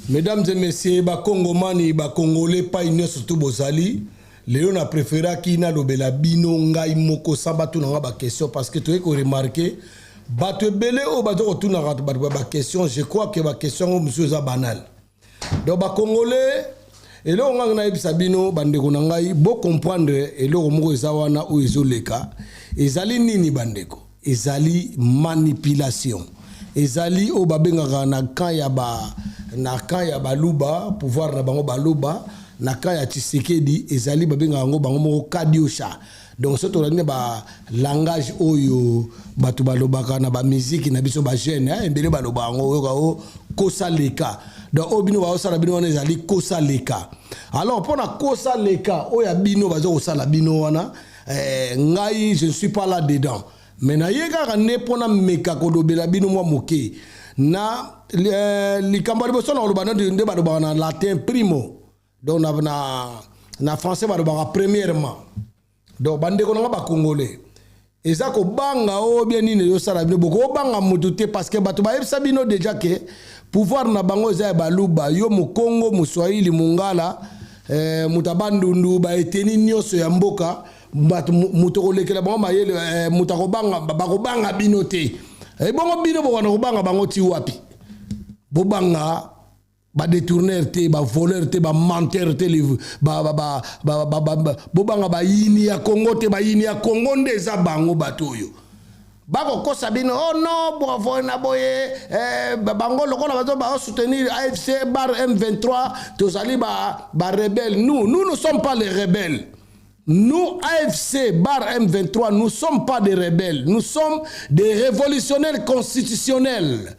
Mesdames et messieurs, ba Congomani, ba Congolais, pas une surtout Bozali. Léon a préféré qui n'a l'obéla bino ngai moko sabatu n'a pas question parce que tu as remarqué, batu belé ou batu retourne à ba question. Je crois que ba question monsieur za banal. Donc ba Congolais et là on a eu sabino bandeko ngai bo comprendre et là on mo ezawana ou ezoleka. Ezali nini bandeko? Ezali manipulation. Ezali o babenga na kan ya ba luba pouvoir na bango baluba na kan ya Tshisekedi ezali babenga ngo bango moko kadiosha. Donc ce tourne ba langage oyo batu balobaka na ba musique na biso ba jeune embele baloba ngo ko kosa leka. Donc obino ba osala bino wana ezali kosa leka. Alors pour na kosa leka oya bino bazo kosala bino wana ngai je ne suis pas là dedans. Mais na yega ne pona meka ko dobela bino mwa moke na likamba liboso na lobana de ba na latin primo donc na français ba premièrement donc bande ko nga ba congolais eza ko banga o bien nini yo sala bino boko banga mututé parce que batu ba yebisa bino déjà que pouvoir na bango eza ba luba yo mu Congo mu Swahili mungala mutabandundu ba eteni nyoso ya mboka batu mutokolekela bango mayele mutakobanga bakobanga binote e bongo bino bwana kobanga bango ti wapi bobanga ba détourneur te ba voleur te ba menteur te bobanga ba yini ya Congo te ba yini ya Congo ndeza bango batoyo bako kosa bino oh non bravo na boye bango lokola bazo ba soutenir AFC bar M23 tozali ba rebelle nous ne sommes pas les rebelles. Nous, AFC, bar M23, nous ne sommes pas des rebelles. Nous sommes des révolutionnaires constitutionnels.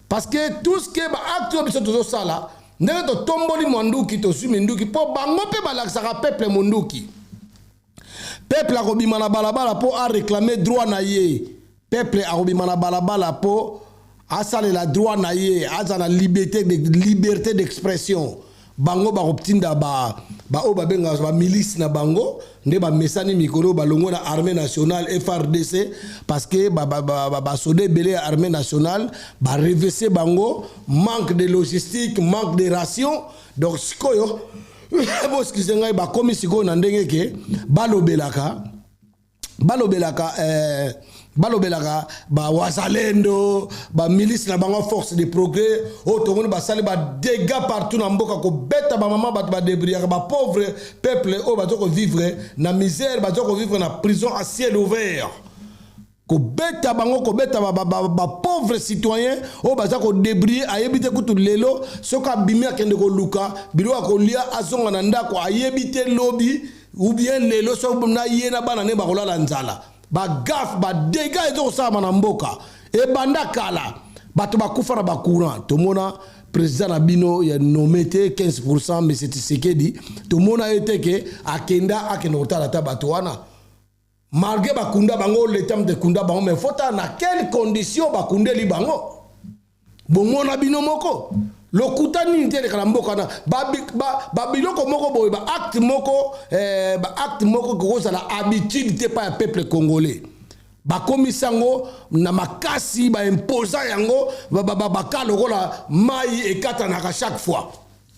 Parce que tout ce qui est acte de ça là, nous avons tomboli monduki, to sumenduki, pour bango pe balaksaka peuple monduki. Peuple a robi mana balabala pour réclamer droit na ye. Peuple a robi mana balabala pour asale la droit na ye, asala liberté d'expression. Bango ba optinda ba o ba benga ba milice na bango nde ba mesani mikolo ba longo na armée nationale FRDC parce que ba sodé belé armée nationale ba reverser bango manque de logistique manque de rations donc sikoyo bo skizenga ba komi siko na ndenge ke balobelaka ba wazalendo ba milice na bango force de progrès automone ba sali ba dégâts partout na mboka ko beta ba maman ba débrouiller ba pauvre peuple o ba ko vivre na misère ba ko vivre na prison à ciel ouvert ko beta bango ko beta ba pauvre citoyen o ba ko débrouiller ayebite kutu lelo soka bimi akende ko luka bilo ko lia azonga na ndako ayebite lobi ou bien lelo so na yena bana ne ba kolala nzala ba gaf ba dégâts ezo sa manamboka e banda kala bato bakufa na bakura to mona président na bino ya nommé 15% mais c'est Tshisekedi to mona ete ke akenda akenotala ta bato wana malgré bakunda bango le temps de kunda bango mais faut na quelle condition bakundeli bango bomona bino moko lokuta nini te kala mboka na ba biloko moko boye ba acte moko ko la habitude te pa peuple congolais ba komisango na makasi ba imposa yango ba kalokola mai ekata na chaque fois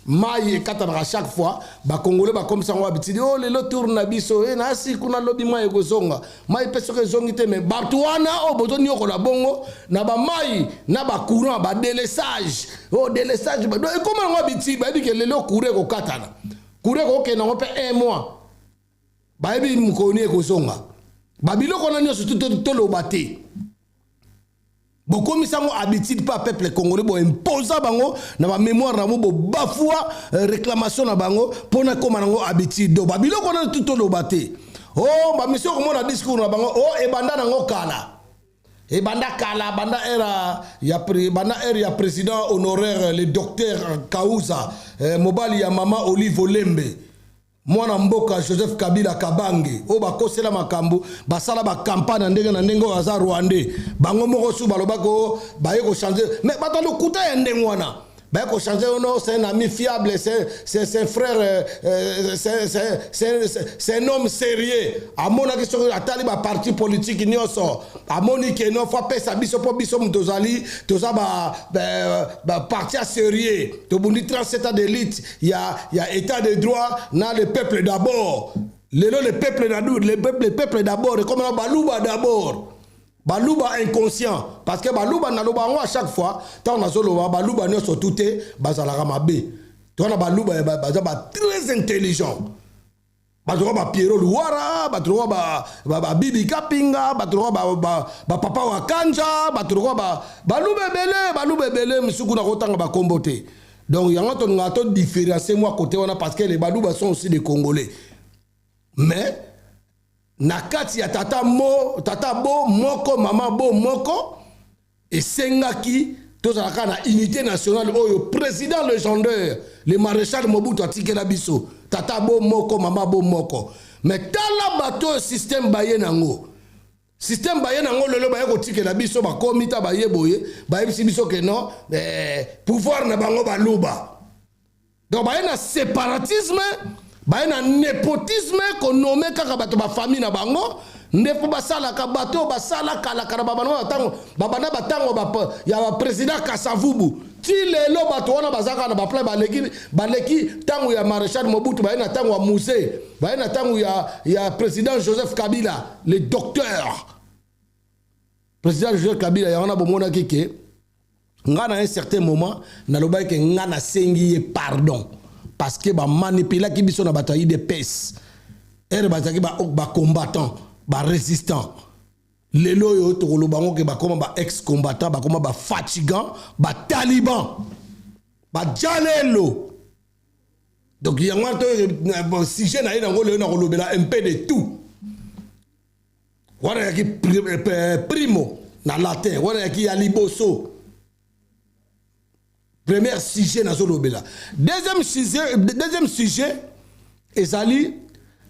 mai ekata na chaque fois ba congolais ba komisango habitude oh le tourne na biso e na si kuna lobi mai ekozonga mai peso ke zongi te mais batuana o bozo nyoko la bongo na ba mai na ba courant ba délesage oh délesage ba donc comment on habitude ba dit que le courir ko katana courir ko ke na on peut 1 mois ba ebi mukoni ekozonga ba biloko na nyo surtout to lo baté Bokomi sango habitude pas peuple congolais bo imposa bango na ba mémoire na bo bafua réclamation na bango pona koma nango habitude do babilo kona tout lo baté oh ba mission ko na discours na bango oh e banda nango kala e banda kala banda era ya président honoraire le docteur Kauza mobali ya mama Olive Olembe mwana mboka Joseph Kabila Kabange o bakosela makambo basala ba campagne ndenge na ndenge aza Rwandais bango moko su balobako baye ko changer mais batalo kuta ya ndenge wana Ben, qu'on change, non, c'est un ami fiable, c'est un frère, c'est un homme sérieux. À mon avis, sur la taliba parti politique, il y a ça. À mon avis, il faut pas ça, biso pour biso mutozali, tout ça, parti sérieux. Tout le monde 37 ans d'élite, il y a état de droit, dans le peuple d'abord. Le peuple d'abord, et comme on a Balouba d'abord. Balouba inconscient parce que Balouba naloba à chaque fois tant on a solo Balouba ne sont tout bazala ramabé toi na Balouba très intelligent ba Pierrot Louara ba Bibi Kapinga ba papa Wakanja Balouba belé misuku na kotanga ba komboté donc yango to ngato différencier moi côté on a parce que les Balouba sont aussi des Congolais mais nakati ya tata bo moko mama bo moko et sengaki tozalaka na unité nationale oyo président légendaire le maréchal Mobutu atikela biso tata bo moko mama bo moko mais tala bato système baye nango lelo baye kotikela biso bakomita baye boye baye biso ke non pouvoir na bango baluba donc baye na séparatisme ba na népotisme qu'on nomme kaka bato ba famille na bango ndepo basala ka bato basala kala kala babana batango ya président Kasavubu ti lelo bato wana bazaka na ba plan baleki tango ya maréchal Mobutu ba na tango ya musée ba na tango ya président Joseph Kabila le docteur président Joseph Kabila ya wana bomona keke ngana un certain moment na loba ke ngana sengi pardon parce que ba manipula ki biso na bataille de pes ere bataki ba combattant ba résistant lelo yo to lo bango ke ba koma ba ex combattant ba koma ba fatigant ba taliban ba jalelo donc yango to sujet na ina ngolo na kolobela un peu de tout wala ki primo na latin wala ki ya liboso. Premier sujet na zolobela. Deuxième sujet ezali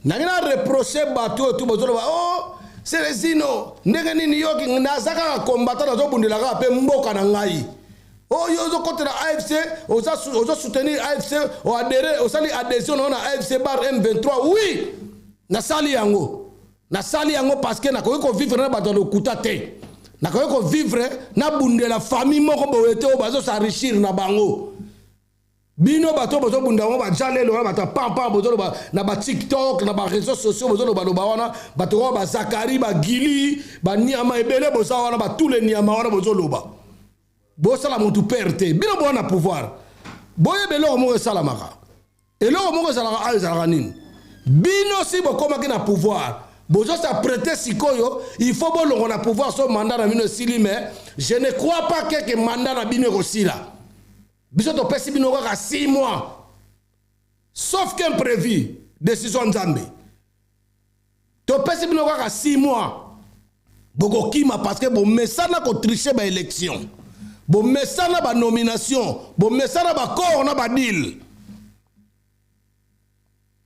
nangina reprocher bato tout bozoloba oh c'est les ino ndenge nini yoki nazaka combattant na zobundela ka pe mboka na ngai. Oh yo zo contre la AFC, oza soutenir AFC o adhérer o sali adhésion na AFC bar M23. Oui. Na sali yango parce que na ko vivre na bato lo kutate. Na ko vivre na bunde la famille moko boyete o bazo s'enrichir na bango bino bato bozo bunda mo ba jalelo ba ta pampa bozo ba na ba TikTok na ba réseaux sociaux bozo ba wana bato ba Zakari ba Gili ba Niama ebele bozo wana ba tous les Niama wana bozo loba bozo la mutu perte bino bo na pouvoir boye belo mo salamaka elo mo salaka azala nini bino si bokoma ki na pouvoir. Bozo sa prêter sikoyo, il faut bon on a pouvoir son mandat na bino sili mais je ne crois pas que mandat na bino aussi là. Biso to pesi bino ka 6 mois. Sauf qu'imprévu, décision Nzambe. To pesi bino ka 6 mois. Boko kima parce que bon mesana ko tricher ba élection. Bon mesana ba nomination, bon mesana ba corps na ba deal.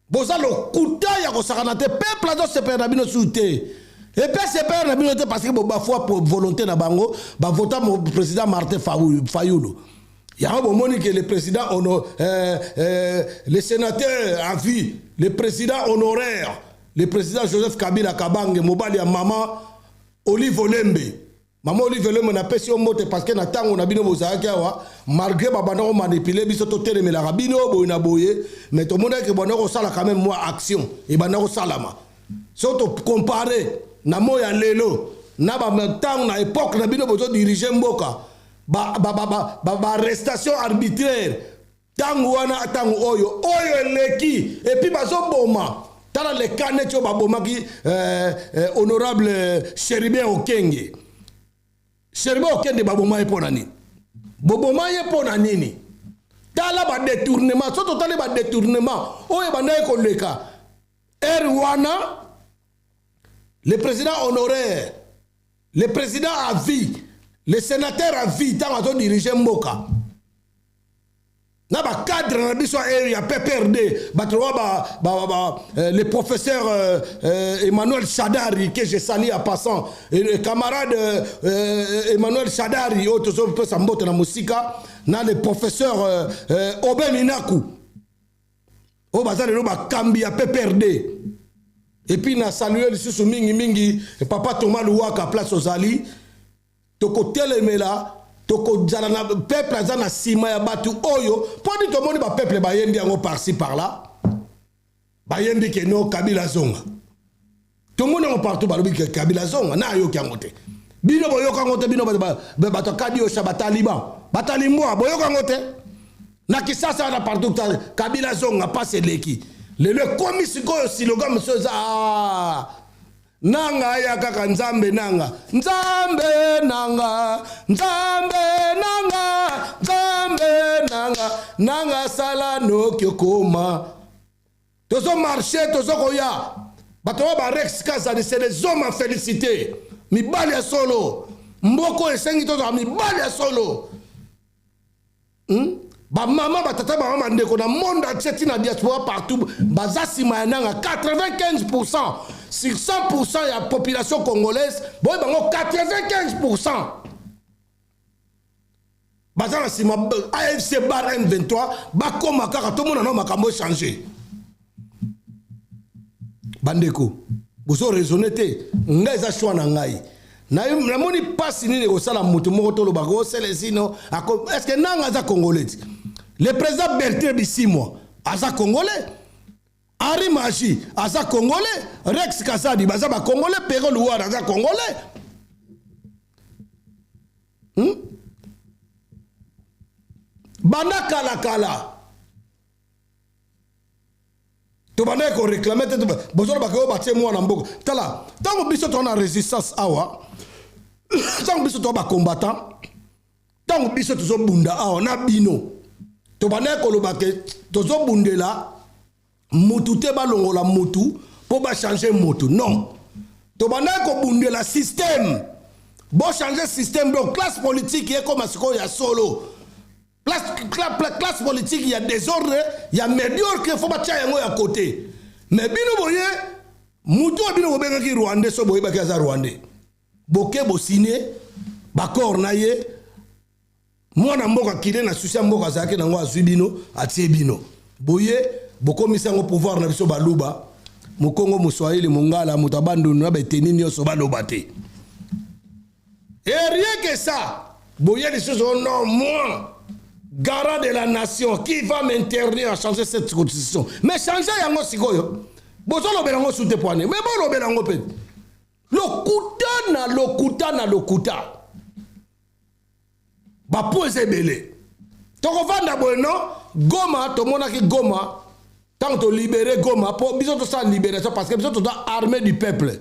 Bozalo kuta ya kosakana te peuple azo se perdre bino souté et puis se perdre bino te parce que ba foi pour volonté na bango ba voter mon président Martin Fayulu ya bo moni que le président le sénateur à vie le président honoraire le président Joseph Kabila Kabange mobali ya maman Olive Olembe. Maman Olive Olembe na pesi o mote parce que na tango na bino bozaki awa malgré babana ko manipuler biso to telemela rabino boy na boye mais to mona ke bona ko sala quand même moi action et bana ko salama so to comparer na moya lelo na ba tango na époque na bino bozo diriger mboka ba arrestation arbitraire tango wana tango oyo leki et puis bazo boma tala le kanet yo ba bomaki honorable Cheribien Okenge. Cheribien Okenge ba boma epona nini boboma epona nini tala ba détournement soto tala ba détournement oyo banda ko leka Erwana le président honoraire le président à vie le sénateur à vie tant à diriger mboka Na ba cadre na biso il y a PPRD le professeur Emmanuel Chadari que je salue en passant le camarade Emmanuel Chadari autre peut s'emboter na musika na le professeur Oben Inaku o bazali no ba kambi ya PPRD et puis na saluer le sous mingi papa Thomas Louaka place aux Ali toko telemela toko jala na peuple aza na sima ya batu oyo poni to moni ba peuple ba yembi yango par-ci par-là ba yembi ke no Kabila zonga to moni on partout ba lobi ke Kabila zonga na yo kyango te bino boyo kango te bino ba to kadi o batalimbo boyo kango te na kisasa na partout Kabila zonga passe leki le komisi ko siloga monsieur za nanga ya kaka nzambe nanga nzambe nanga nzambe nanga nzambe nanga nanga sala no kyokoma tozo marché tozo koya bato ba Rex Kazadi c'est les hommes à féliciter mibali ya solo mboko esengi tozo mibali ya solo ba mama ba tata ba mama ndeko na monde entier na diaspora partout bazasi mananga 95% sur 100% de la population congolaise, bon, 95%. Bazana si ma AFC bar M23, bako makaka tout le monde a changé. Bandeko, vous avez raisonné, vous avez choix nangai. Na moni passe ni ko sala mutu moko to lo bago selezino est-ce que nanga za congolais? Le président Bertrand Bisimwa aza congolais. Henri Machi, aza congolais, Rex Kasadi, baza ba congolais, Pero Louar, aza congolais. Bana kala. To bana ko réclamer te besoin ba ko batie moi na mboko. Tala, tango biso to na résistance awa. Tango biso to ba combattant. Tango biso to zo bunda awa na bino. To bana ko lo ba ke to zo bundela. Mutu te balongola mutu pour ba changer mutu non to bana ko bunde la système bo changer système donc classe politique est comme ce ya solo classe politique il y a désordre il y a médiocre faut ba tia yango ya côté mais bino boye mutu bino ko benga ki Rwanda so boye ba ka za Rwanda boke bo signé ba corps na ye mwana mboka kide na susia mboka zake na ngo azwi bino atie bino boye boko misango pouvoir na biso baluba mukongo muswahili mongala mutabandu na beteni nyoso baloba te et rien que ça boye les choses non moi garant de la nation qui va m'interdire à changer cette constitution mais changer yango sikoyo bozo lobela ngo soute poane mais bo lobela ngo pe lokuta ba pose belé toko vanda bono Goma to monaki Goma tant que libérer Goma, pour bisous ça libération parce que bisous tout armée du peuple.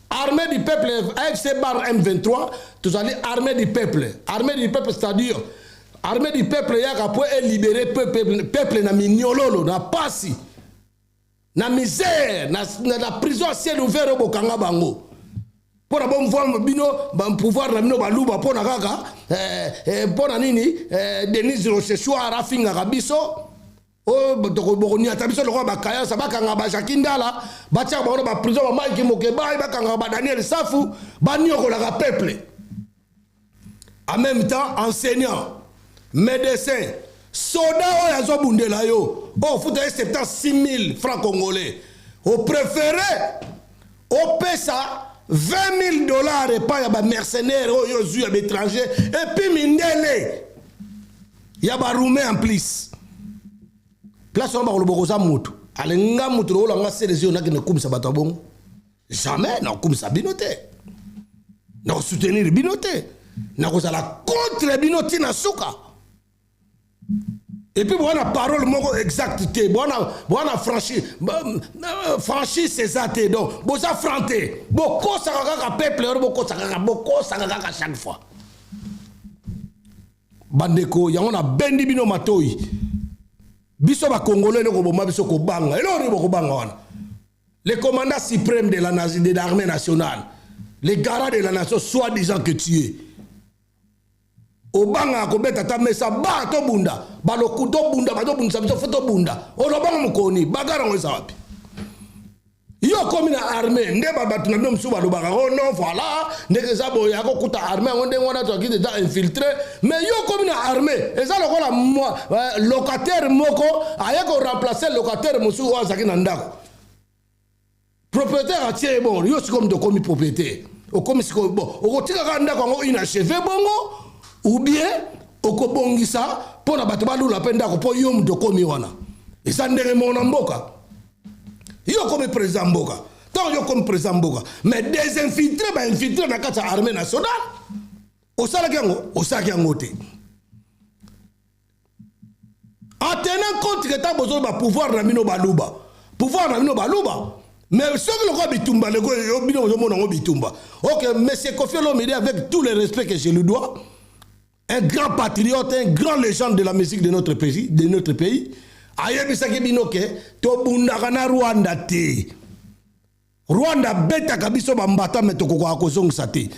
Armée du peuple, AFC bar M23, tout allez armée du peuple. Armée du peuple, c'est-à-dire armée du peuple, il y a pour libérer peuple na mignololo, na passi, na misère, na prison à ciel ouvert au Bokanga Bango. Pour la bonne forme, bino, pouvoir na mino baluba, pour na kaka, pour na nini, Denise Rochechua, Rafinga Rabiso. Oh, bokoni atabiso le roi bakaya ça bakanga ba Jakindala batia ba ba prison ba Mike Mokeba bakanga ba Daniel Safu ba nyoko la peuple en même temps enseignant médecin soda o ya zo bundela yo bon faut 76 000 francs congolais au préféré au pesa $20 000 et pas ya ba mercenaires yo zu ya étranger et puis mindele ya ba roumain en plus. Place on va le bokoza mutu. Alenga mutu lo nga selection na kine kumisa bato bon. Jamais na kumisa binote. Na soutenir binote. Na kozala contre binote na suka. Et puis voilà parole moko exacte. Bona franchi c'est ça te donc. Boza franté. Boko sakaka peuple boko sakaka chaque fois. Bandeko yango na bendi bino matoi. Biso ba Congolais ne ko boma biso ko banga elori boko banga wana le commandant suprême de l'armée nationale les garants de la nation soi-disant que tu es obanga ko beta ta mesa ba to bunda ba lo kuto bunda ba to bunda sa foto bunda o lo banga mukoni bagara ngo sawapi yo komi na armée nde ba batu na mno msuba lo baga oh non voilà ndeke za boya ko kuta armée ngonde ngona to ki déjà infiltré mais yo komi na armée eza lo kola locataire moko aya ko remplacer locataire musu o zaki na ndako propriétaire atie bon yo sikomi de komi propriétaire o komi siko bon o kotika ka ndako ngo inachevé bongo ou bien okobongisa pona bato balula pe ndako po yo mdo komi wana eza ndenge mona mboka yo comme président mboka tant yo comme président mboka mais des infiltrés ba infiltrés na kata armée nationale o sala yango te en tenant compte que ta besoin ba pouvoir na mino baluba mais ce que le roi bitumba le go bino zo mona ngo bitumba OK monsieur Kofi Olomide avec tout le respect que je lui dois un grand patriote, un grand légende de la musique de notre pays. Ayebisaki binoke to bundaka na Rwanda te. Rwanda beta kabiso bambata metoko kwa kozongisa te.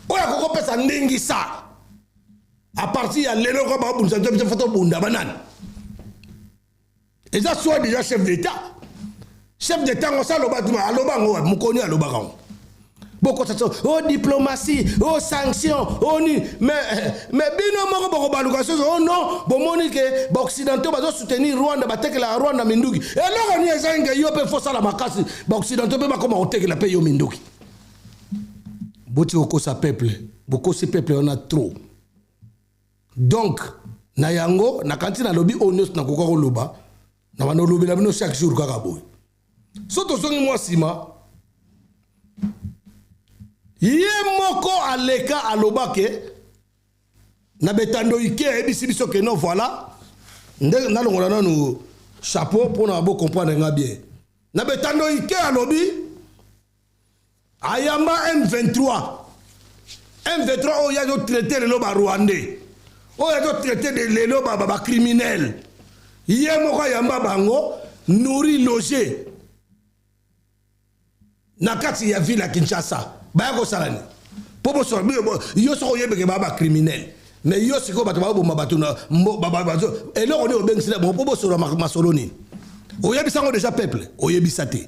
Oya koko pesa ndingi sa. A partir ya lelo ko ba bunza to foto bunda banane. Eza soit déjà chef d'état. Chef d'état ngo sa lobatuma aloba ngo mukoni aloba ngo. Beaucoup de choses, oh diplomatie, oh sanctions, oh ni, mais bino moko boko baluka chose, oh non, bon monique, occidentaux bazo soutenir Rwanda, bateke la Rwanda minduki. Et là on y est zanga yo pe fosa la makasi, occidentaux pe bakoma oteke la pe yo minduki. Boti oko sa peuple, beaucoup ce peuple on a trop. Donc na yango na kanti na lobby onos na kokoko loba, na bano lobby la bino chaque jour kaka boy. Soto songi moi sima. Ye moko aleka alobake na betando ike ebisi biso ke non voilà nde na longola nanu chapeau pour na bo comprendre nga bien na betando ike alobi ayamba M23 o ya do traiter le loba rwandais o ya do traiter de le loba ba criminel ye moko ayamba bango nourri loger na kati ya ville ya Kinshasa Bayako salani. Popo so yo so yebeke baba criminel. Mais yo siko bato babo mabatuna baba bazo. Et là on est au Bengisila bon popo so masoloni. Oyebisa ngo déjà peuple, oyebisa te.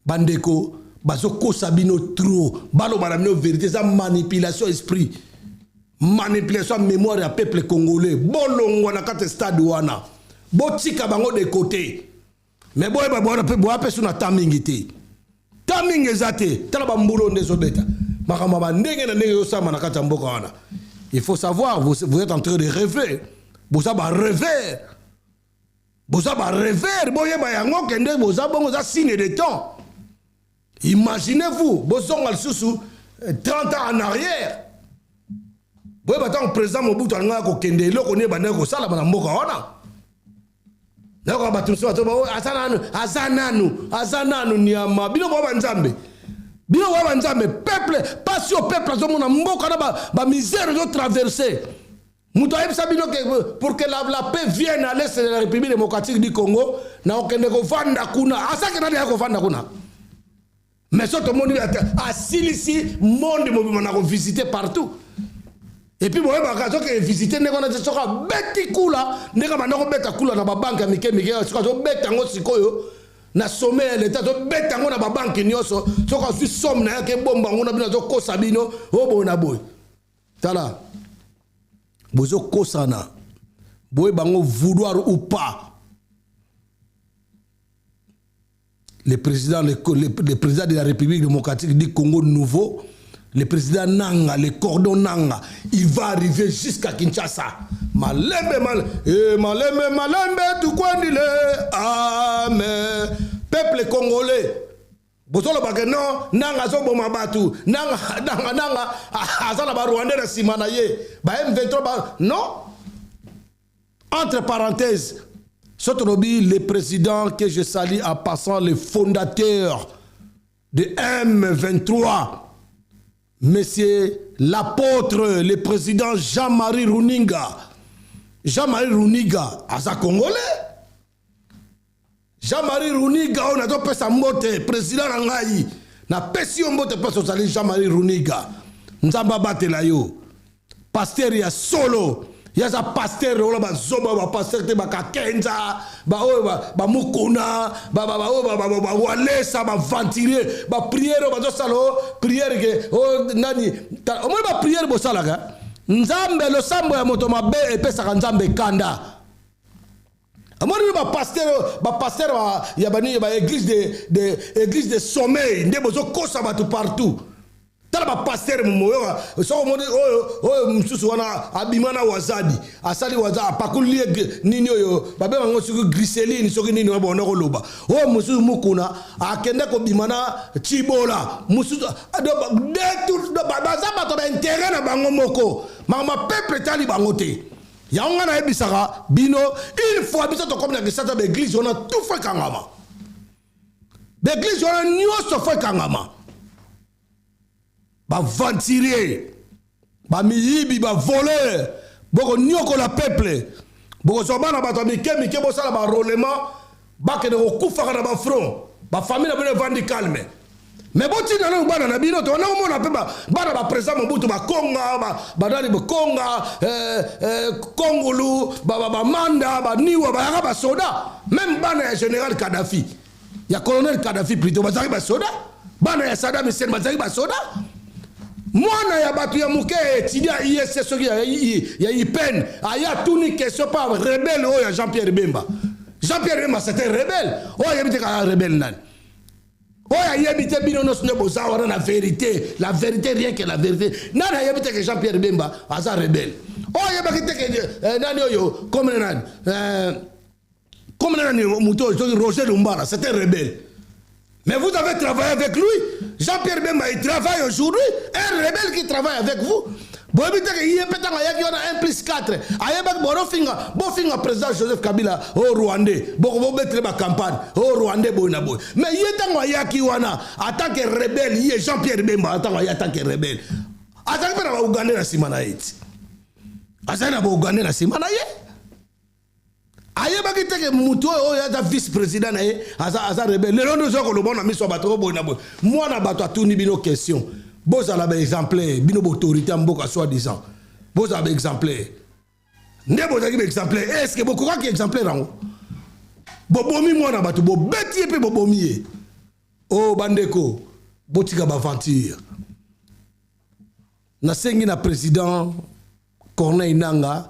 Bandeko bazo ko sabino trop. Balo balamino vérité ça manipulation esprit. Manipulation mémoire ya peuple congolais. Bolongo na kate stade wana. Botika bango de côté. Mais boy baba pe boa pe suna tamingité. Taming ezate tala bambulo ndezo beta makama ba ndenge na ndenge yo sama na kata mboka wana il faut savoir vous êtes en train de rêver boza ba rêver boye ba yango kende boza bongo za signe de temps imaginez-vous bozonga lisusu 30 ans en arrière boye ba tant président Mobutu nga ko kende eloko ne banda ko sala na mboka wana. Nako batumso batoba azananu nyama bino baba nzambe peuple pas au peuple azomona mboka na ba misère de traverser muto ayebisa bino que pour que la paix vienne à l'est de la République démocratique du Congo na okende ko vanda kuna asake na ya ko vanda kuna mais tout le monde a silisi monde mo na ko visiter partout. Et puis moi je vais visiter les gens qui sont bêtis kula, les gens qui sont bêtis kula dans la banque américaine, les gens qui sont bêtis en sikoyo, na sommet l'état sont bêtis en la banque nyoso, sont qui somme na ke bomba on a bien ko sabino, oh bona boy. Tala. Bozo kosana. Boy bango vouloir ou pas. Le président de la République démocratique du Congo nouveau. Le président Nanga, le cordon Nanga, il va arriver jusqu'à Kinshasa. Malembe, tout quoi dit amen. Peuple congolais. Bosolo bake non, Nanga zo boma batu, Nanga, azala ba Rwanda na simanaye, ba M23 ba non. Entre parenthèses, Sotrobi, le président que je salue en passant, le fondateur de M23. Monsieur l'apôtre, le président Jean-Marie Runinga. Jean-Marie Runinga, asa Congolais. Jean-Marie Runinga, on a dit que c'est président Rangaï. Na pesi on mbote pas socialiste Jean-Marie Runinga. Nzamba batela yo. pasteur ya solo ya za pasteur ola ba zoba ba pasteur te ba kakenza ba o ba mukuna ba walesa ba ventilier ba prière ba salo prière ke o nani o mo ba prière bo salaka nzambe lo sambo ya moto mabe epesa nzambe kanda amoni ba pasteur ya bani ba église de sommeil ndebo zo kosa ba tout partout. Tala ba pasteur moyo so mo o msusu wana abimana wazadi asali waza pakulie nini oyo babe bango suku glycéline soki nini wabo na koloba o msusu mukuna akende ko bimana chibola msusu ado de baza bato ba intérêt na bango moko mama peuple tali bango te ya nga na ebisaka bino une fois biso to comme na kisata ba église on a tout fait kangama ba église on a nyoso fait kangama ba ventilier ba miyibi ba voler boko nyoko la peuple boko sobana bato mike bo sala ba rollement ba ke de okufa na ba front ba famille na bene vandi calme mais boti na bana na bino to na mona pe ba bana ba président Mobutu ba konga ba dali ba konga kongulu ba manda ba niwa ba ba soda même bana ya général Kadhafi ya colonel Kadhafi plutôt ba ba soda bana ya Saddam Hussein ba ba soda. Mwana ya batu ya muke étudiant ISS soki ya IPEN aya tuni question pas rebelle o ya Jean-Pierre Bemba. Jean-Pierre Bemba c'était rebelle. O ya bité ka rebelle nan. O ya yebité bino no sne boza wana na vérité, la vérité rien que la vérité. Nana ya bité que Jean-Pierre Bemba asa rebelle. O ya bité que nani oyo comme nani muto Roger Lumbala c'était rebelle. Mais vous avez travaillé avec lui. Jean-Pierre Bemba, il travaille aujourd'hui. Un rebelle qui travaille avec vous. Bon, il y a un plus 4. Il y a un président Joseph Kabila au Rwandais. Bon, il y a une campagne au Rwandais. Mais il y a un qui en tant que rebelle. Il y a Jean-Pierre Bemba en tant que rebelle. En tant que Ougandais, na Simanaït. En tant que Ougandais, na Simanaït. Aye ba kiteke mutu o ya vice président na asa rebelle le londo zoko lo bona miso bato bo na bo moi na bato atuni bino question boza la ba exemplaire bino autorité mboka soi disant boza ba exemplaire ne boza ki exemplaire est-ce que boko ki exemplaire rango bobomi moi na bato bo beti pe bobomi o bandeko botika ba aventure na sengi na président Corneille Nangaa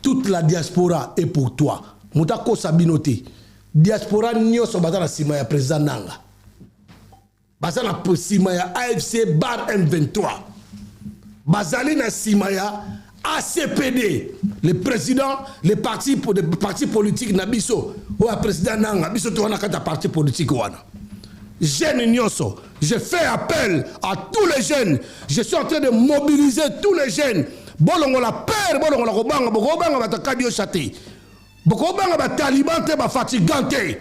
toute la diaspora est pour toi. Moutako Sabinote. Diaspora nyoso batana sima ya président Nanga. Basana sima ya AFC bar M23. Bazali na sima ya ACPD. Le président, les partis politiques na biso. Ou a président Nanga. Biso to wana kata parti politique wana. Jeunes nyoso. Je fais appel à tous les jeunes. Je suis en train de mobiliser tous les jeunes. Bolongo la peur, bolongo la kobanga, bokobanga batakadio chate. Bokobanga ba taliban te ba fatigante.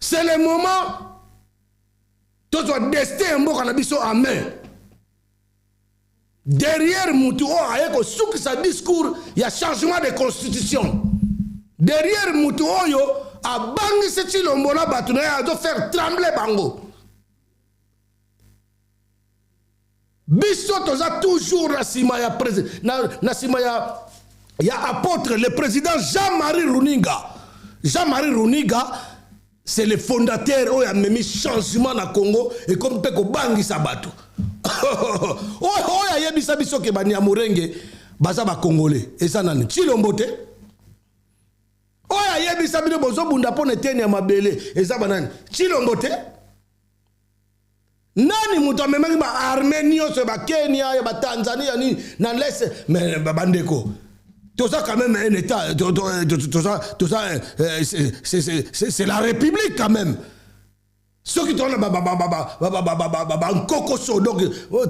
C'est le moment to so destin mboka na biso en main. Derrière mutu o ayeko souk sa discours, il y a changement de constitution. Derrière mutu oyo a bangi se chilombo na batu na ya do faire trembler bango. Biso toza toujours na sima ya na sima ya apôtre le président Jean-Marie Runinga. Jean-Marie Runinga c'est le fondateur oyo a mis changement na Congo et comme peko bangi sabatu. Oya yebisa biso ke bani amurenge baza ba congolais eza nani Chilombo te. Oya yebisa bino bozo bunda pone teni ya mabele eza banani Chilombo te. Nani mutu amemaki ba Arménie so ba Kenya ba Tanzania ni na laisse mais bandeko tout ça quand même un état tout ça c'est la république quand même ceux qui tournent ba nkoko so donc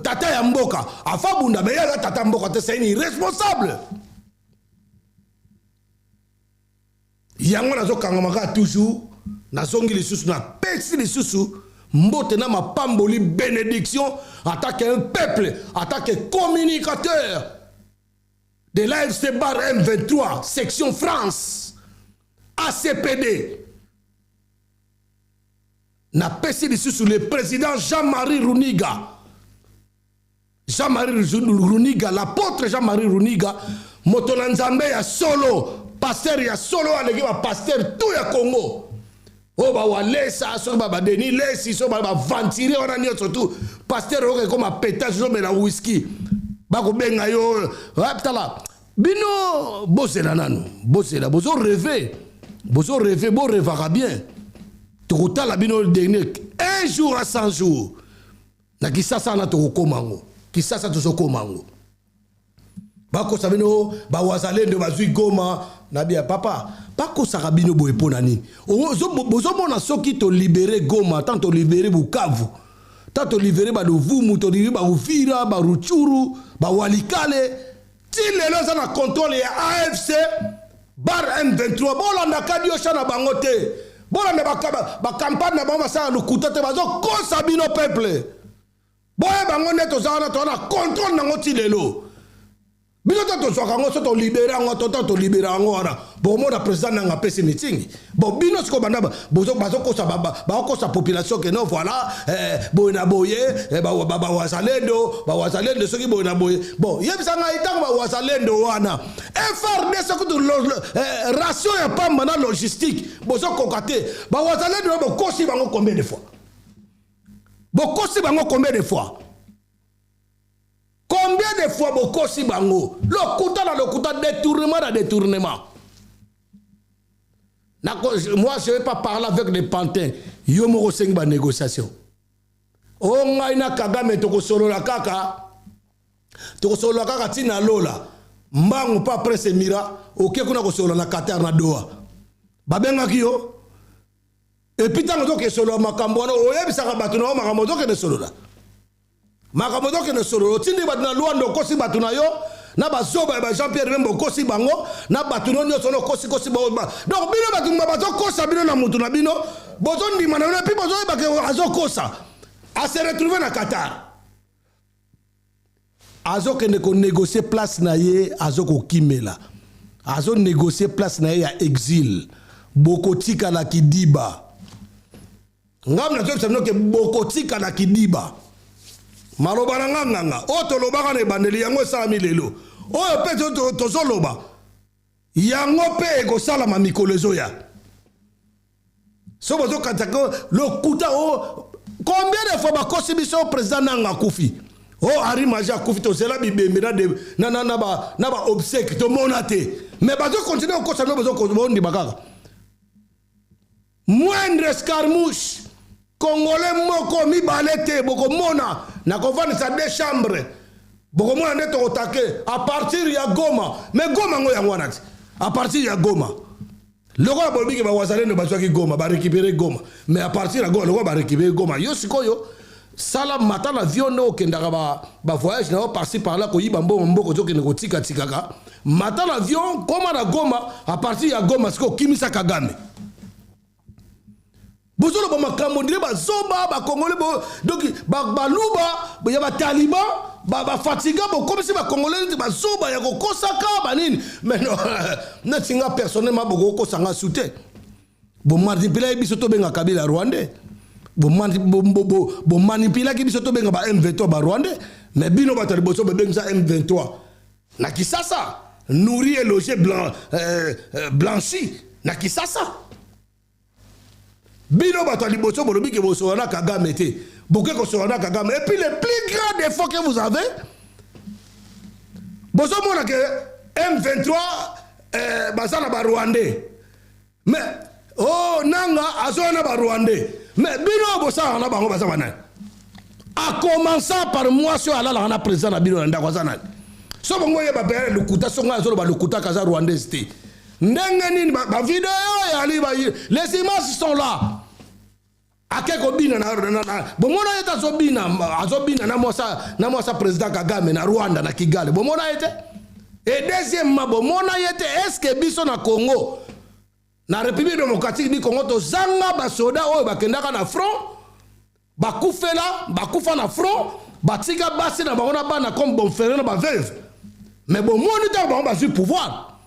tata ya mboka afa bunda mais ya tata mboka c'est irresponsable yango nazo kangamaka toujours nazongi lisusu na pesi lisusu mbote na mapamboli bénédiction en tant qu'un peuple, en tant que communicateur de l'AFC bar M23 section France ACPD na pesi lisusu le président Jean-Marie Runinga. Jean-Marie Runiga, l'apôtre Jean-Marie Runiga, Motona Nzambe ya solo, pasteur ya solo, alegi ba pasteur tout ya Congo. Oh ba walesa, so ba deni lesi, so ba ventire on a ni surtout pasteur oke comme a pétage so la whisky. Ba ko benga yo, tala. Bino bosela nanu, bosela, bozo rêver, bo rêvera bien. Tout la bino le dernier, un jour à 100 jours. Na kisasa na to komango. Kisasa to so komango. Ba ko sabino ba wazalendo bazui Goma na bia papa. Ba ko sarabino bo eponani. Bozo mona soki to libérer Goma, tant to libérer Bukavu. Tant to libérer ba Luvumu, to libérer ba Uvira, ba Ruchuru, ba Walikale. Ti lelo za na contrôle ya AFC bar M23 bolanda kadio chana bangote. Bolanda ba campagne na ba sa lukuta te bazo ko sabino peuple. Boye bango neto zana to na contrôle na ngoti lelo. Bino to so kango so to libérer ngo to libérer ngo ara. Bo mo na président na ngapesi meeting. Bo bino sko banda bozo ko sa ba ko sa population que non voilà boye na boye ba wazalendo soki boye na boye. Bon, yebisa nga itango ba wazalendo wana. FRD so ko ration ya pamba na logistique. Bozo kokate. Ba wazalendo bo kosi bango combien de fois? Bokosi bango combien de fois? Combien de fois bokosi bango? Le détournement. Moi, je ne vais pas parler avec des pantins. Yo mo seng ba négociation. O ngaina Kagame to ko solo la kaka. To ko solo la kaka tina lola. Mbangu pa presse mira. Ok kuna ko solo na Qatar na Doha. Babenga kiyo. Et puis tant que solo makambo no oyebisaka bato na makambo to ke solo la makambo to ke solo tindi bato na Luando kosi bato na yo na bazoba ba Jean-Pierre Membo kosi bango na bato no nyoso no kosi ba donc bino bato bazo kosa bino na mutu na bino bozo ndima na puis bozo ba ke azo kosa a se retrouver na Qatar azo ke ne ko négocier place na ye azo ko kimela azo négocier place na ye ya exil bokotika la kidiba. Ngam na tsobe ke bokotika na kidiba. Maloba na nganga. Oto lobaka ne bandeli yango sala milelo. Oyo pe to zoloba. Yango pe ko sala ma mikolezo ya. So bozo katako le kuta o combien de fois ba kosi biso président nanga kufi. Oh Ari Maja kufi to zela bibemira de na ba obsèque to monate. Mais bazo continuer ko sa no bozo ko bondi bakaka. Moindre escarmouche Congolais moko mi balete boko mona na kovani sa deux chambres boko mona neto otake à partir ya Goma mais Goma ngo yango wanati à partir ya Goma loko bolbi ke ba wazalendo ba zwaki Goma ba récupérer Goma mais à partir ya Goma loko ba récupérer Goma yo sikoyo sala mata l'avion no kendaka ba voyage na par-ci par-là ko yiba mboko zo kende ko tika ka mata l'avion koma na Goma à partir ya Goma siko kimisa Kagame. Bozolo ba makambo ndire ba zoba ba Congolais donc ba luba ya ba taliban ba fatiga bo comme si ba Congolais ba zoba ya ko kosaka ba nini mais non na tinga personnellement bo ko sanga soute bo manipula biso to benga Kabila Rwandais bo manipula ki biso to benga ba M23 ba Rwandais mais bino ba tali boso be benga M23 na Kisasa nourri et logé blanchi na Kisasa. Bino bato liboso bolobi ke boso na Kagame te. Boké ko so na Kagame. Et puis le plus grand défaut que vous avez, boso mona que M23 basana ba Rwandais. Mais oh nanga azona ba Rwandais. Mais bino bosa na bango basana na. A commencer par moi sur ala la na président na bino nda kwazana. So bongo ye ba pere lukuta so nga zo ba lukuta kaza Rwandais te. Ndenge nini ba vidéo ya li ba les images sont là. Akeko bina na bomona yeta azobina na mosa président Kagame na Rwanda na Kigali bomona yete et deuxièmement bomona yete est-ce que biso na Congo na République démocratique du Congo to zanga ba soda oyo bakendaka na front bakufa na front batika basi na bango na bana comme bon frère na ba veuve mais bomoni ta bango ba pouvoir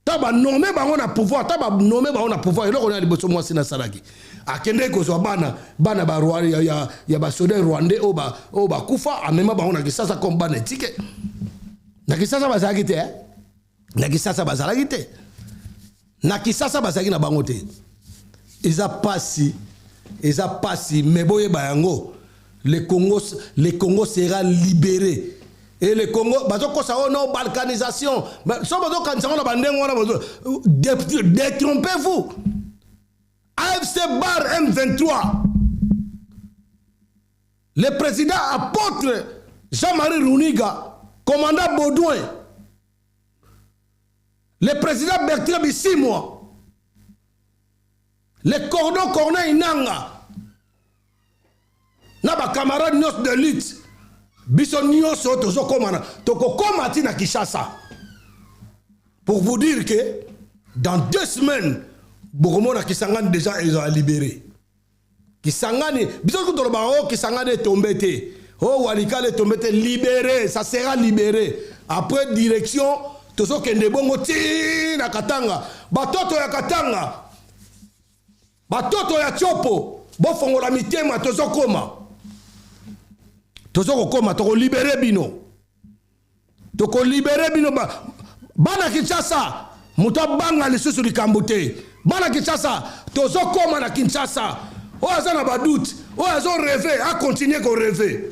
ta ba nommer bango na pouvoir ta ba nommer bango na pouvoir eloko na liboso mwasi na salaki akende kozwa bana ba ya ba soda rwandais oba kufa amema bango na Kinshasa comme bana etike na Kinshasa bazalaki te na Kinshasa bazalaki te na Kinshasa bazalaki na bango te eza pasi mais boye bayango le Congo sera libéré. Et le Congo, non balkanisation. Détrompez-vous. AFC bar M23. Le président apôtre Jean-Marie Runiga, commandant Baudouin. Le président Bertrand Bissimo. Le cordon Corneille Inanga. Naba camarade nyos de lutte. Biso nyos tozo komana. Toko komati na Kinshasa. Pour vous dire que dans 2 semaines, Bouromona Kisangani déjà ils ont libéré. Kisangani, biso kutoloba o Kisangani est tombé té. Oh Walikale est tombé té libéré, ça sera libéré. Après direction tozo kende bongo ti na Katanga. Batoto ya Katanga. Batoto ya Chopo. Bo fongola mitema tozo koma. Tozo koma toko libéré bino. Toko libéré bino bana Kinshasa. Muta banga lisusu likambote. Bana Kinshasa tozo koma na Kinshasa. O azana ba doute. O azo rêver, a continuer ko rêver.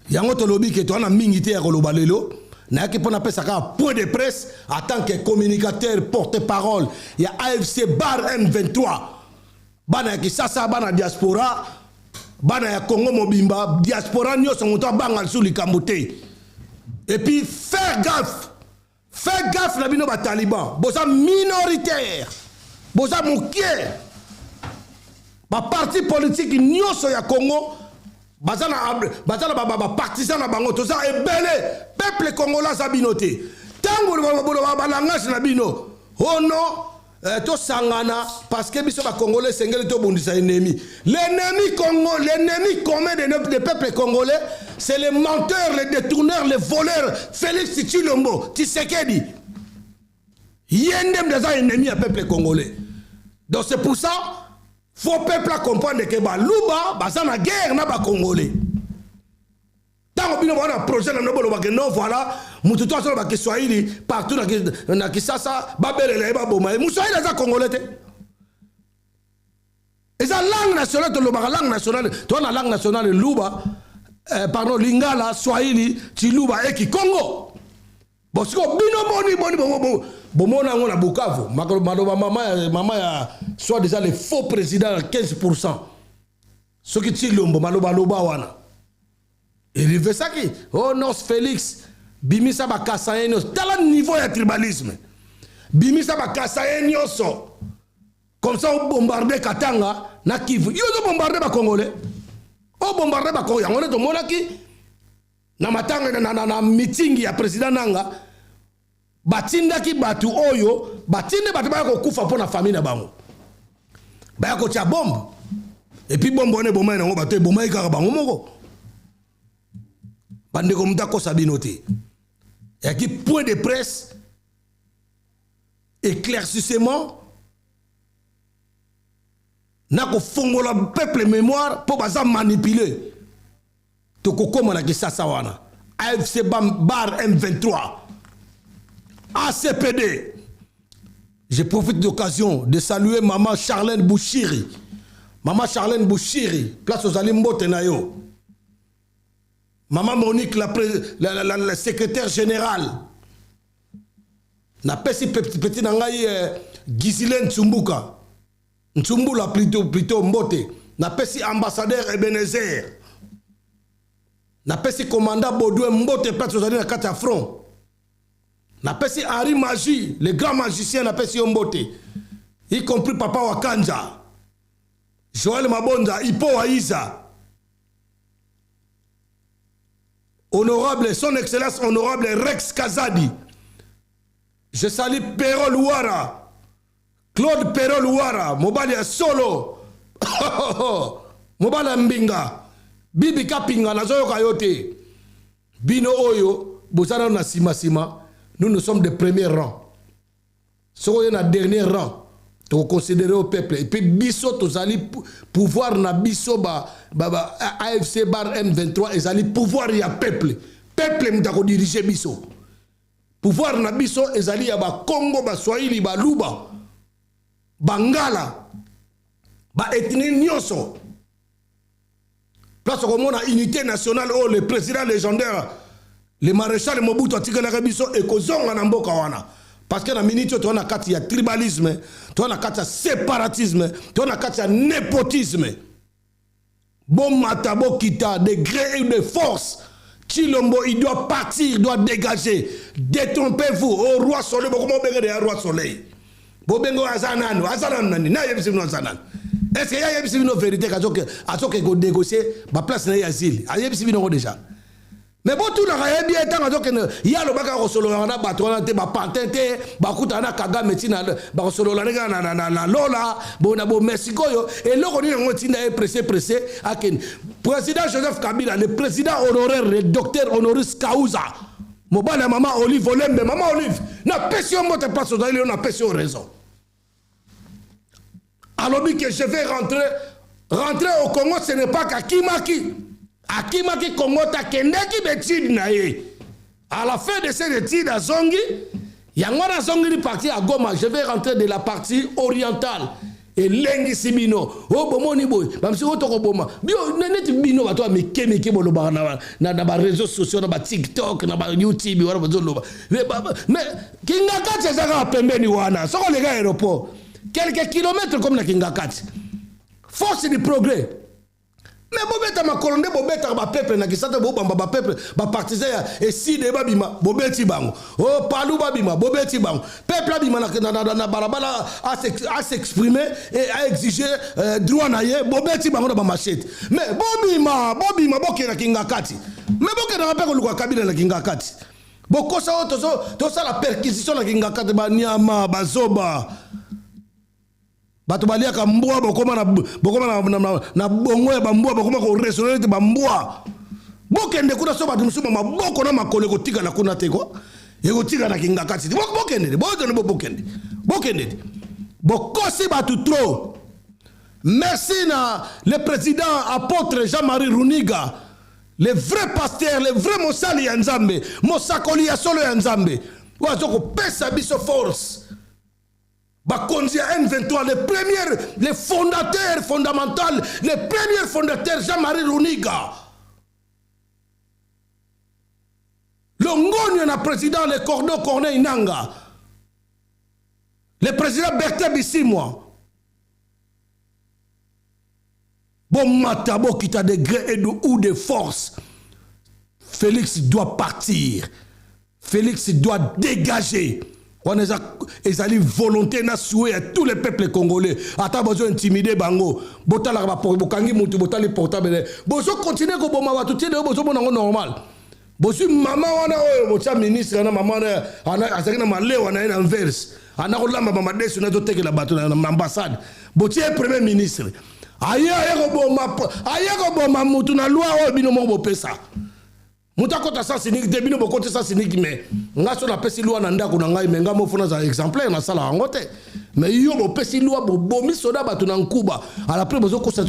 Yango tolobi ke to na mingi te ya koloba lelo. Na ki pona pesa ka point de presse en tant que communicateur porte-parole. Ya AFC bar M23. Bana Kinshasa bana diaspora. Bana ya Congo mobimba diaspora nyoso muta banga lisusu likambote. Et puis faire gaffe na bino ba taliban. Boza minoritaire. Boza moukier. Ba parti politique nyoso ya Congo. Bazana ba partisan na bango. Toza ebele. Peuple congolais a binoté. Tango ba langage na bino. Oh non. To sangana parce que biso ba congolais sengeli to bundisa ennemi. L'ennemi commun des peuples congolais, c'est les menteurs, les détourneurs, les voleurs. Félix Tshilombo, Tshisekedi. Yendem des ennemis à peuple congolais. Donc c'est pour ça faut peuple comprendre que ba luba ba na guerre na ba congolais. Tant que on a projet na nobolo ba que non voilà mutu to ba que Swahili partout na Kinshasa ba belele ba boma Swahili za congolais te. Et ça langue nationale de l'Oba, langue nationale, toi la langue nationale Luba, pardon Lingala, Swahili, Chiluba et qui Congo. Parce que bino bomona ngona Bukavu, maman ya soit déjà le faux président à 15%. Ce qui Chilombo maloba wana. Et il veut ça qui oh non Félix bimisa ba kasayenyo tel niveau de tribalisme. Bimisa ba kasayenyo so. Comme ça, on bombarde Katanga, na Kivu. Ils ont bombardé les Congolais. On bombardé les Congolais. On est au Monaki. Na matanga na meeting ya président Nanga. Batinda ki batu oyo. Batinde batu ba ko kufa pour la famille na bango. Ba ko tia bombe. Et puis bombe on est bombe na ngo batu bombe ka bango moko. Bande ko mta ko sabinoté. Et qui point de presse éclaircissement n'a ko fongola peuple mémoire pour baza manipuler to ko koma na Kinshasa wana AFC bar M23 ACPD. Je profite d'occasion de saluer maman Charlène Bouchiri. Maman Charlène Bouchiri, place aux Alimbote na yo. Maman Monique la secrétaire générale. Na pesi petit nangai Gisilène Tsumbuka. Ntumbula plutôt Mbote. Na pesi ambassadeur Ebenezer. Na pesi commandant Baudouin Mbote place aux années na kata front. Na pesi Henri Magie, le grand magicien na pesi Mbote. Y compris Papa Wakanja. Joël Mabonda, Ipo Aïza. Honorable, son excellence honorable Rex Kazadi. Je salue Pero Louara. Claude Pero Louara, Mobali Solo, Mobali Mbinga, Bibi Kapinga, Nazoyo Kayote, Bino Oyo, Bozana na Sima, nous sommes de premier rang. Soyez na dernier rang. to considérer au peuple et puis biso tozali pouvoir na biso AFC bar M23 ezali pouvoir ya peuple mutako diriger biso pouvoir na biso ezali ya ba Congo ba Swahili ba Luba Bangala ba ethnie nyonso place comme on a unité nationale oh le président légendaire le maréchal Mobutu atikala biso e kozonga na mboka wana. Parce que dans la minute, tu as un tribalisme, tu as un séparatisme, tu as un népotisme. Bon matabo kita, de gré et de force. Chilombo, il doit partir, il doit dégager. Détrompez-vous au roi soleil. Comment vous avez un roi soleil? Vous avez un azanan, est-ce qu'il y a une vérité à ce que vous négociez ma place n'est asile? Il y a une déjà. Mais bon, tout le monde bien étant il y a le bac au solo, on a battu, on a été patente, bakuta na kaga metina, ba solo la na lola, bon abo Mexico et là on est en train de pressé à Ken. Président Joseph Kabila, le président honoraire, le docteur honoris causa. Mobile maman Olive Olembe, maman Olive, na pression monte pas sur il on a pression raison. Alors que je vais rentrer au Congo, ce n'est pas qu'à Kimaki. Akimaki Congo takendeki betide na ye. À la fin de cette étude à Zongi, Yangwana Zongi parti à Goma, je vais rentrer de la partie orientale. Et lengi sibino. Oh bomoni boy, bamsi otoko boma. Bio net bino bato me kemeke boloba na ba réseaux sociaux na ba TikTok na ba YouTube wala bazoloba. Mais Kingakati ezaka pembeni wana. Soko les gars aéroport. Quelques kilomètres comme na Kingakati. Force du progrès. Mais bobeta makolonde bobeta ba peuple na kisata bo bamba ba peuple ba partisan et si de babima bobeti bango oh palu babima bobeti bango peuple abima na barabara à s'exprimer et à exiger droit na ye bobeti bango na ba machete mais bobima bokena Kingakati mais bokena ba peko luka Kabila na Kingakati bokosa to ça la perquisition na Kingakati ba nyama bazoba bato baliaka mbwa bokoma na bongo ya bambwa bokoma ko resonate bambwa bokende kuna so bato musuma maboko na makole kotika na kuna teko ekotika na Kingakati bokende bokende bokosi bato trop. Merci na le président apôtre Jean-Marie Runiga, le vrai pasteur, le vrai mosali ya Nzambe, mosakoli ya solo ya Nzambe wazo ko pesa biso force. Bakonzi M23, les fondateurs fondamentaux, les premiers fondateurs, Jean-Marie Runiga. Le Ngoni, le président, le Cordo Corneille Nanga. Le président Bertin Bissimwa. Bon matabo qui t'a de gré et de ou de force. Félix doit partir. Félix doit dégager. On a une volonté na souhait à tous les peuples congolais. Ata besoin intimider bango. Botala ba bokangi mutu botali portable. Bozo continuer ko boma watu tiene bozo bona normal. Bozo mama wana oyo bocha ministre na mama ana azakina malewa na ina inverse. Ana ko lamba mama desu na zoteke la bato na ambassade. Botie premier ministre. Aya ko boma mutu na loi oyo bino mo bopesa. Mutakota sa sinik debino bokote sa sinik mais ngaso na pesi loi na ndako na ngai menga mo fona za exemplaire na sala ngote mais yo bo pesi loi bo bomi soda batu na nkuba à la bozo ko sa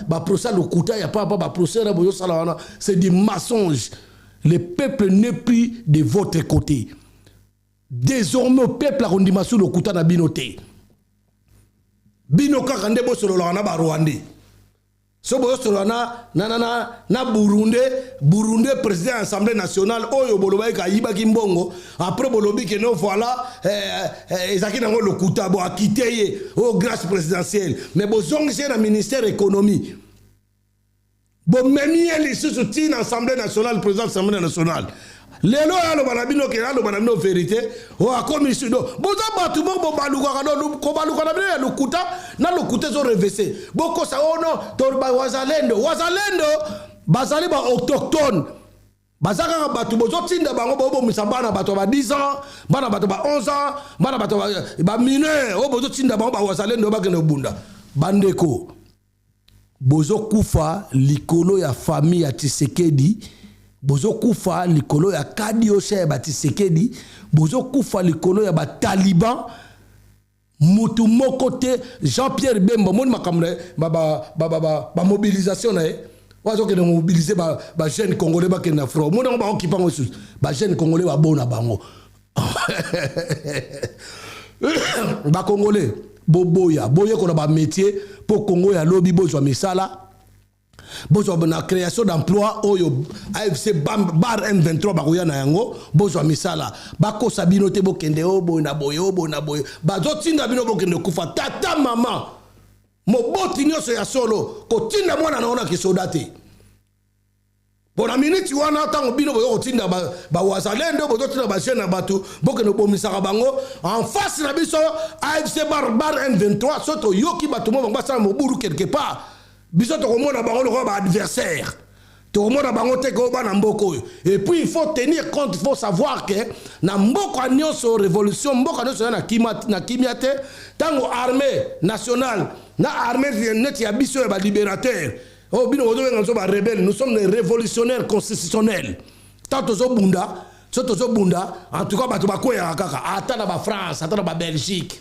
ba procès le kuta ya pas ba procès na bozo sala wana c'est du mensonge. Le peuple n'est plus de votre côté. Désormais le peuple a rondima sur le kuta na binote bino ka kande bo solo na ba Rwandais. So na Burundi président de l'Assemblée nationale oyo boloba ka yiba kimbongo après bolobi que non voilà ezaki nango le kuta bo akité au grâce présidentielle mais bozongi c'est le ministère économie bo memi les soutien l'Assemblée nationale président de l'Assemblée nationale lelo yalo banabino ke yalo banabino vérité o akomi sido boza batu bo baluka ko baluka na bino lukuta na lukuta zo reverser boko sa ono to ba wazalendo bazali ba autochtone bazaka batu bozo tinda bango bo misambana batu ba 10 ans bana batu ba 11 ans bana batu ba mineur o bozo tinda bango ba wazalendo ba kene bunda bandeko bozo kufa likolo ya famille ya Tshisekedi. Bozo kufa likolo ya Kadi Osha ya Tshisekedi, bozo kufa likolo ya ba Taliban. mutu mokote Jean-Pierre Bemba mon makamre ba mobilisation na wazo ke mobiliser ba jeune congolais ba ke na front mon ba occupant aussi ba jeune congolais ba bona bango ba congolais boya ko na ba métier pour Congo ya lobby bozwa misala bozwa na création d'emploi oyo AFC bar M23 bakoya na yango bozwa misala bakosa bino te bokende bona boyo bazotinda bino bokende kufa tata mama moboti nyonso ya solo kotinda mwana naona kisoda te bona minute wana tango bino boyo kotinda ba wazalendo bozotinda ba jeune na bato bokende bomisaka bango en face na biso AFC bar M23 soto yoki bato mo basa mobulu quelque part biso to komona bango le ba adversaire to komona bango te ko ba na mboko et puis il faut tenir compte, il faut savoir que na mboko nyonso révolution mboko nyonso na kimia te tango armée nationale na armée net ya biso ba libérateur oh bino ozo benga ba rebelle, nous sommes des révolutionnaires constitutionnels tanto zo bunda soto zo bunda en tout cas bato bakoya kaka ata na ba France ata na ba Belgique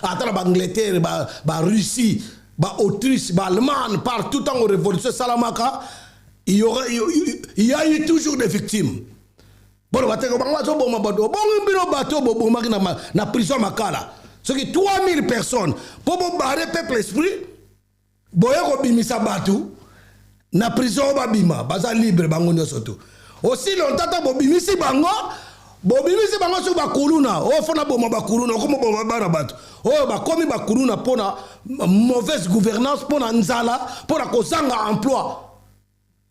ata na ba Angleterre ba Russie ba Autriche, ba Allemagne, partout en révolution Salamaka, il y a eu toujours des victimes. Bon, on va te dire, na prison makala. Ce qui 3000 personnes pour barrer peuple esprit, boye ko bimisa batu na prison ba bima, baza libre bango nyosoto. Aussi longtemps bo bimisi bango bobimisi bango so bakuluna o fona boma bakuluna komo boma bana bato o bakomi bakuluna pona mauvaise gouvernance pona nzala pona kozanga emploi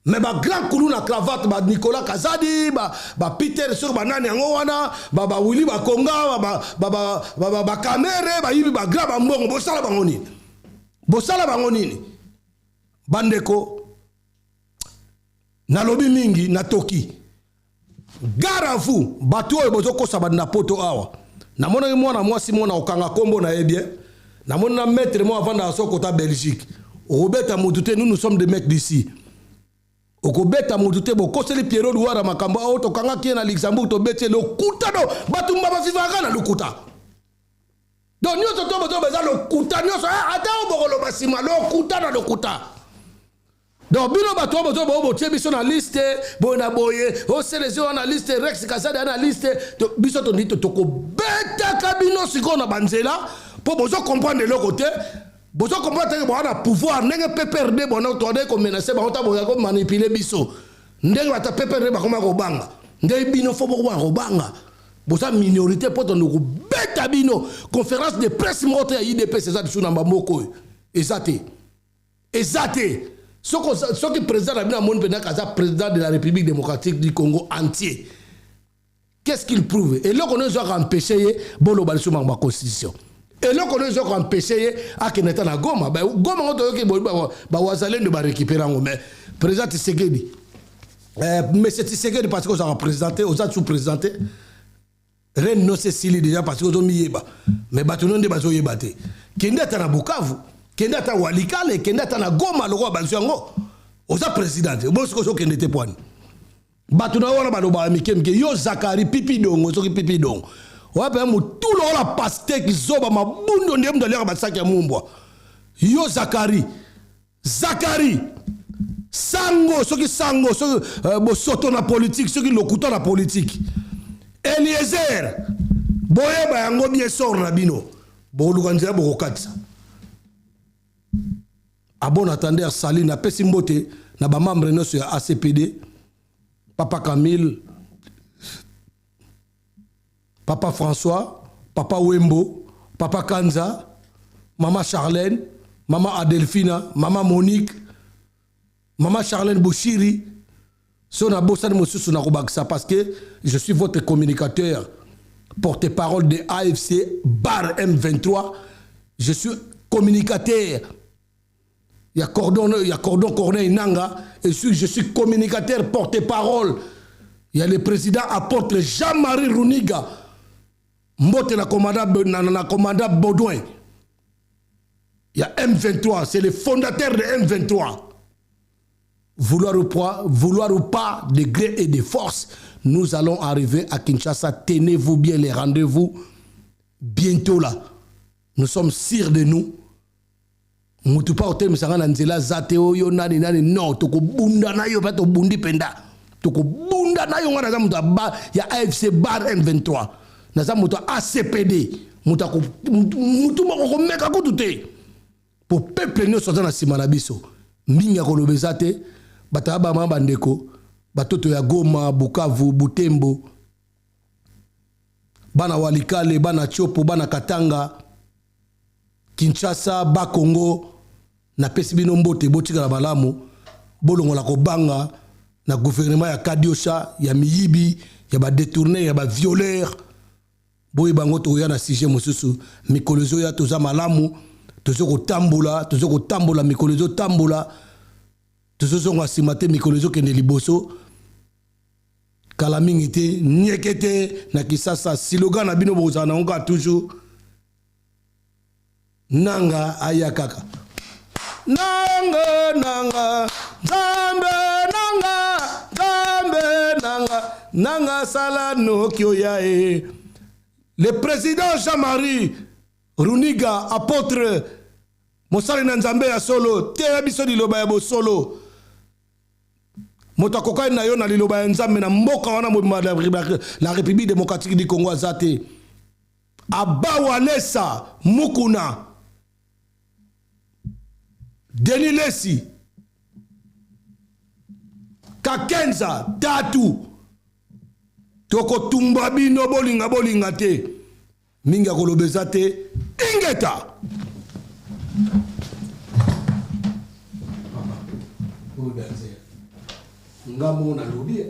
mais ba grand kuluna cravate ba Nicolas Kazadi ba Peter sur banani yango wana ba Willy ba Konga ba Kamere ba yibi ba grand ba mbongo bosala bango nini bandeko nalobi mingi na toki gare à vous bato oyo bozokosa na poto awa namona mwana mwasi mona okanga kombo na ebien namona maître mo avant na sokota Belgique obeta mutute nous sommes des mecs d'ici okobeta mutute bokoseli Pierrot Louara makambo o tokanga ki na Luxembourg to bete lokuta do bato mbaba vivaka na lokuta donc nyoso to bozo beza lokuta nyoso ata obokolo basima lokuta na lokuta. Donc, bino bato bozo bo tie biso na liste bona boye o selezio na liste Rex Kasada na liste biso to ndito to ko beta kabino siko na banzela po bozo comprendre le côté bozo comprendre que bona pouvoir ndenge PPRD bona to de ko menacer ba ta boya ko manipuler biso ndenge bata PPRD ba koma ko banga ndenge bino fo bo ko banga boza minorité po to ko beta bino conférence de presse moto ya IDP c'est ça biso na mboko ezate ce qui est président président de la République démocratique du Congo entier. Qu'est-ce qu'il prouve? Et là, on a empêché la constitution. Et là, on a empêché à Keneta na Goma. Goma, on a récupérer. Mais président Tshisekedi. Mais c'est Tshisekedi parce qu'on a représenté, on a sous-présenté. Reine non Cécilie déjà parce qu'on a mis. Mais bâtonnon de bazo yebate. Keneta na Bukavu. Kenda ta walikale kenda ta na Goma loko bazo yango oza président bosko so kende te poani batu na wana baloba amikemke yo Zakari pipi dongo soki pipi dongo wape mu tout lo la pastèque zoba mabundo ndem de lera basaki ya mumbwa yo Zakari sango soki bosoto na politique soki lokuta na politique Eliezer boyeba yango bien sort na bino bolukanzela bokokatisa. A bon attendeur Saline a pesi mbote na ba membre noso ya ACPD Papa Camille Papa François Papa Wembo Papa Kanza Maman Charlène Maman Adelphina Maman Monique Maman Charlène Bouchiri sona bossa de mosusu na kobakisa parce que je suis votre communicateur porte-parole de AFC bar M23 je suis communicateur. Il y a Cordon Corneille Nanga, et je suis communicateur, porte-parole. Il y a le président apôtre Jean-Marie Runiga, Mbote na commandant Baudouin. Il y a M23, c'est le fondateur de M23. Vouloir ou pas, de gré et de force, nous allons arriver à Kinshasa. Tenez-vous bien les rendez-vous bientôt là. nous sommes sûrs de nous. Mutu pa hotel misanga na nzela zate oyo nani non toko bunda na yo pa to bundi penda toko bunda na yo ngana za mutu ba ya AFC bar M23 na za mutu ACPD mutu moko meka ko tuté pour peuple no soza na sima na biso minga ko lobezate bataba mamba ndeko batoto ya Goma Bukavu Butembo bana Walikale bana Chopo bana Katanga Kinshasa ba Congo na pesi bino mbote botika la malamu bolongo la kobanga na gouvernement ya Kadiosha ya miyibi ya ba détourner ya ba violeur boy bango to ya na sujet mosusu mikolozo ya toza malamu tozo ko tambola mikolozo tambola tozo ngo asimate mikolozo kende liboso kala mingi te nyekete na Kisasa slogan na bino bozana onga toujours nanga ayakaka nanga nanga zambe nanga sala no kyoyae. Le président Jean-Marie Runiga apôtre Mosali Nzambe ya solo te biso liloba ya bo solo moto akokai na yo na liloba ya Nzambe na mboka wana la République démocratique du Congo azate Abawalesa Mukuna Denis Lesi Kakenza Tatu toko tumba bino bolinga te minga kolobeza te ingeta ngamo na lobie